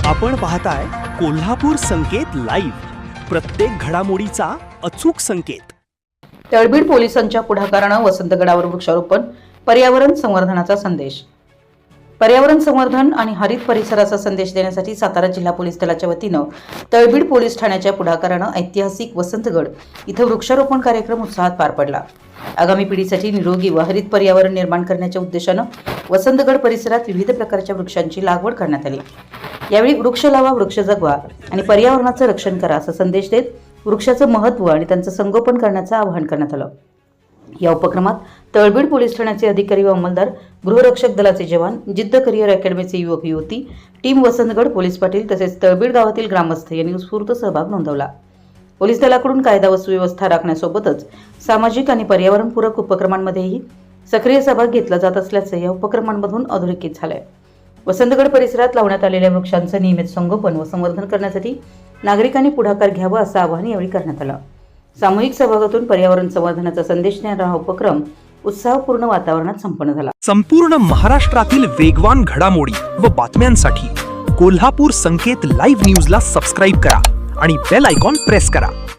आपण पाहताय कोल्हापूर संकेत लाईव्ह, प्रत्येक घडामोडीचा अचूक संकेत। तळबीड पोलिसांच्या पुढाकाराने वसंतगडावर वृक्षारोपण, पर्यावरण संवर्धनाचा संदेश। पर्यावरण संवर्धन आणि हरित परिसराचा संदेश देण्यासाठी सातारा जिल्हा पोलीस दलाच्या वतीनं तळबीड पोलीस ठाण्याच्या पुढाकाराने ऐतिहासिक वसंतगड इथं वृक्षारोपण कार्यक्रम उत्साहात पार पडला। आगामी पिढीसाठी निरोगी व हरित पर्यावरण निर्माण करण्याच्या उद्देशानं वसंतगड परिसरात विविध प्रकारच्या वृक्षांची लागवड करण्यात आली। यावेळी वृक्ष लावा, वृक्ष जगवा आणि पर्यावरणाचं रक्षण करा असा संदेश देत वृक्षाचं महत्त्व आणि त्यांचं संगोपन करण्याचं आवाहन करण्यात आलं। या उपक्रमात तळबीड पोलीस ठाण्याचे अधिकारी व अंमलदार, गृहरक्षक दलाचे जवान, जिद्द करिअर अकॅडमीचे युवक युवती, टीम वसंतगड पोलीस पाटील तसेच तळबीड गावातील ग्रामस्थ यांनी उत्स्फूर्त सहभाग नोंदवला। पोलीस दलाकडून कायदा व सुव्यवस्था राखण्यासोबतच सामाजिक आणि पर्यावरणपूरक उपक्रमांमध्येही सक्रिय सहभाग घेतला जात असल्याचं या उपक्रमांमधून अधोरेखित झालंय। वसंतगड परिसरात लावण्यात आलेल्या वृक्षांचं नियमित संगोपन व संवर्धन करण्यासाठी नागरिकांनी पुढाकार घ्यावा असं आवाहन यावेळी करण्यात आलं। सामूहिक सहभागातून पर्यावरण संवर्धनाचा संदेश देणारा हा उपक्रम उत्साहपूर्ण वातावरणात संपन्न झाला। संपूर्ण महाराष्ट्रातील वेगवान घडामोडी व बातम्यांसाठी कोल्हापूर संकेत लाईव्ह न्यूजला सबस्क्राईब करा आणि बेल आयकॉन प्रेस करा।